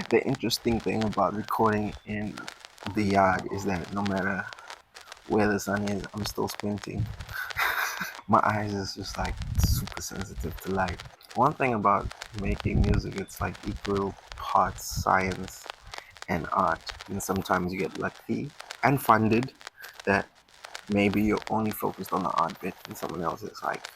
The interesting thing about recording in the yard is that no matter where the sun is, I'm still squinting. My eyes is just like super sensitive to light. One thing about making music, it's like equal parts science and art. And sometimes you get lucky and funded that maybe you're only focused on the art bit and someone else is like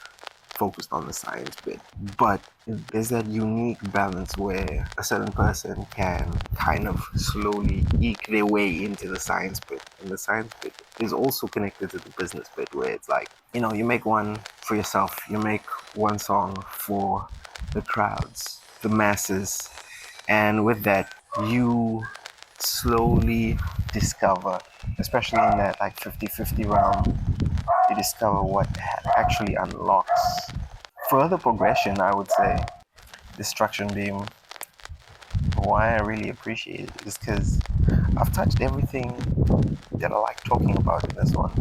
focused on the science bit. But there's that unique balance where a certain person can kind of slowly eke their way into the science bit. And the science bit is also connected to the business bit where it's like, you make one for yourself, you make one song for the crowds, the masses. And with that, you slowly discover, especially in that like 50-50 round, you discover what actually unlocks further progression, I would say. Destruction Beam, why I really appreciate it is because I've touched everything that I like talking about in this one.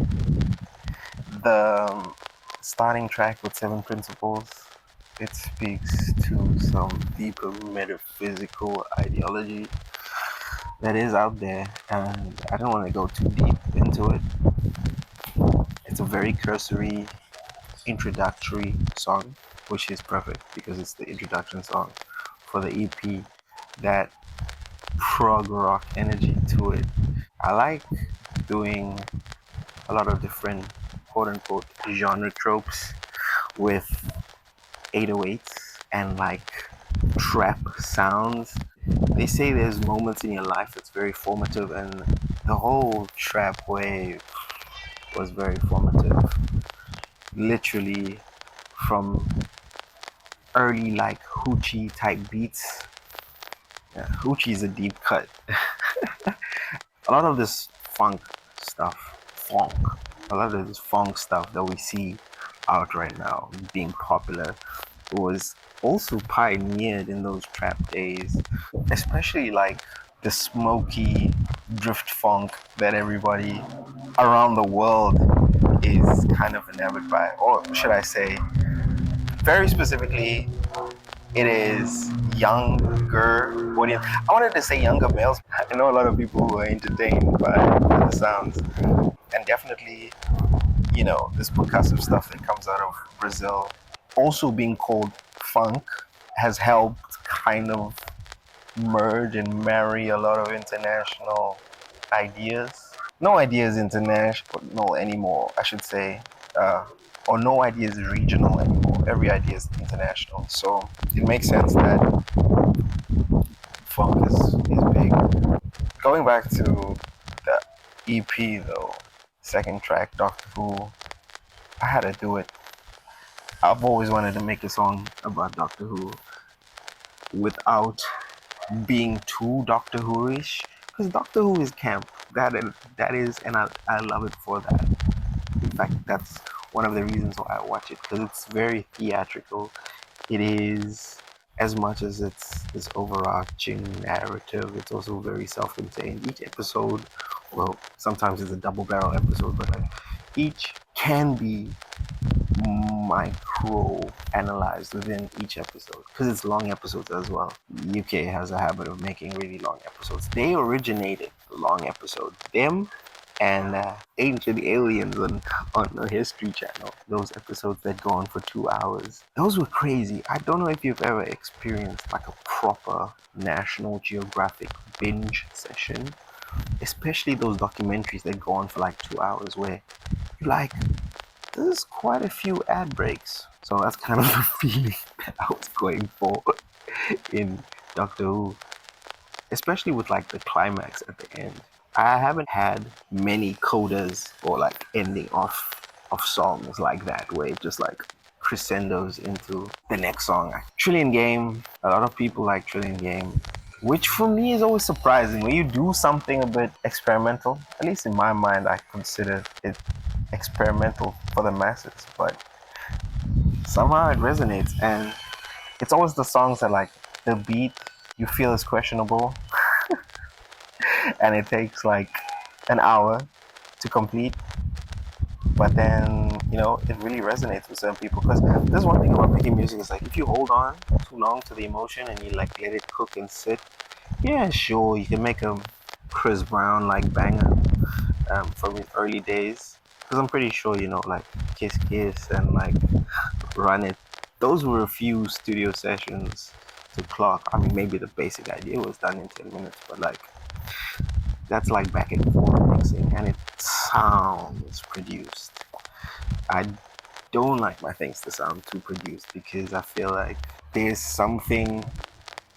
The starting track with 7 principles, it speaks to some deeper metaphysical ideology that is out there, and I don't want to go too deep into it. It's a very cursory introductory song, which is perfect because it's the introduction song for the EP. That prog rock energy to it. I like doing a lot of different quote unquote genre tropes with 808s and like trap sounds. They say there's moments in your life that's very formative, and the whole trap wave was very formative. Literally from early like hoochie type beats. Yeah, hoochie is a deep cut. A lot of this funk, a lot of this funk stuff that we see out right now being popular was also pioneered in those trap days, especially like the smoky drift funk that everybody around the world is kind of enamored by, or should I say, very specifically, it is younger audience. I wanted to say younger males. I know a lot of people who are entertained by the sounds, and definitely, this percussive stuff that comes out of Brazil, also being called funk, has helped kind of merge and marry a lot of international ideas. No idea is international anymore, I should say, or no idea is regional anymore. Every idea is international. So it makes sense that funk is big. Going back to the EP though, second track, Doctor Who, I had to do it. I've always wanted to make a song about Doctor Who without being too Doctor Who-ish, because Doctor Who is camp. That is, and I love it for that. In fact, that's one of the reasons why I watch it, because it's very theatrical. It is, as much as it's this overarching narrative, it's also very self-contained. Each episode, well, sometimes it's a double barrel episode, but like each can be micro analyzed within each episode because it's long episodes as well. UK has a habit of making really long episodes. They originated the long episode. Them and Ancient Aliens on the History Channel. Those episodes that go on for 2 hours. Those were crazy. I don't know if you've ever experienced like a proper National Geographic binge session, especially those documentaries that go on for like 2 hours where you're like, there's quite a few ad breaks. So that's kind of the feeling that I was going for in Doctor Who, especially with like the climax at the end. I haven't had many codas or like ending off of songs like that where it just like crescendos into the next song. Trillion Game, a lot of people like Trillion Game, which for me is always surprising. When you do something a bit experimental, at least in my mind, I consider it experimental for the masses, but somehow it resonates. And it's always the songs that like the beat you feel is questionable and it takes like an hour to complete, but then it really resonates with certain people. Because there's one thing about making music, is like if you hold on too long to the emotion and you like let it cook and sit, Yeah, sure, you can make a Chris Brown like banger from his early days. Because I'm pretty sure, like Kiss Kiss and like Run It, those were a few studio sessions to clock. I mean, maybe the basic idea was done in 10 minutes, but like that's like back and forth mixing and it sounds produced. I don't like my things to sound too produced because I feel like there's something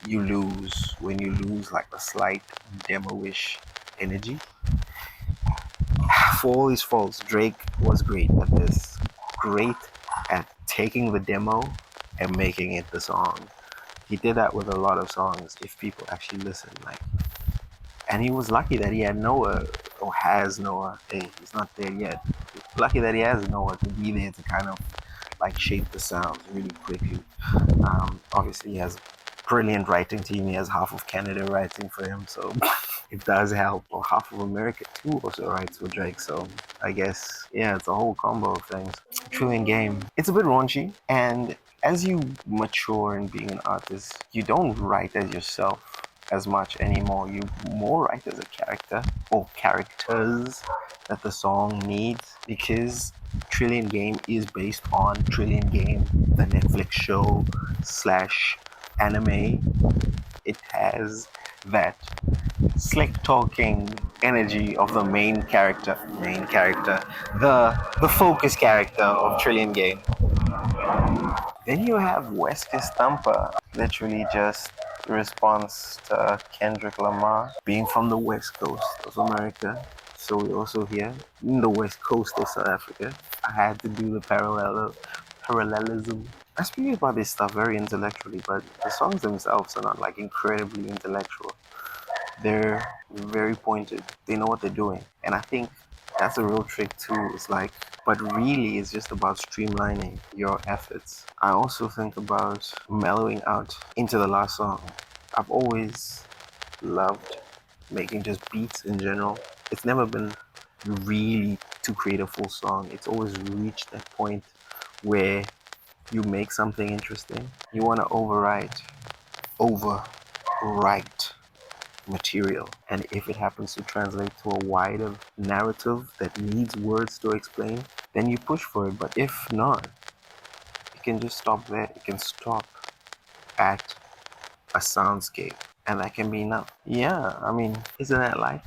you lose when you lose like a slight demo-ish energy. For all his faults, Drake was great at this. Great at taking the demo and making it the song. He did that with a lot of songs if people actually listen. Like, and he was lucky that he had Noah, or has Noah. Hey, he's not there yet. Lucky that he has Noah to be there to kind of like shape the sounds really quickly. Obviously, he has brilliant writing team. He has half of Canada writing for him, so it does help. Or half of America too also writes for Drake. So I guess yeah, it's a whole combo of things. Trillion Game. It's a bit raunchy, and as you mature in being an artist, you don't write as yourself as much anymore. You more write as a character or characters that the song needs because Trillion Game is based on Trillion Game, the Netflix show slash anime. It has that slick talking energy of the main character, the focus character of Trillion Game. Then you have West Thumper, literally just a response to Kendrick Lamar being from the West Coast of America. So we also here in the West Coast of South Africa. I had to do the parallelism. I speak about this stuff very intellectually, but the songs themselves are not like incredibly intellectual. They're very pointed. They know what they're doing. And I think that's a real trick too. It's like, but really it's just about streamlining your efforts. I also think about mellowing out into the last song. I've always loved making just beats in general. It's never been really to create a full song. It's always reached that point where you make something interesting. You want to overwrite material. And if it happens to translate to a wider narrative that needs words to explain, then you push for it. But if not, you can just stop there. You can stop at a soundscape. And that can be enough. Yeah, I mean, isn't that life?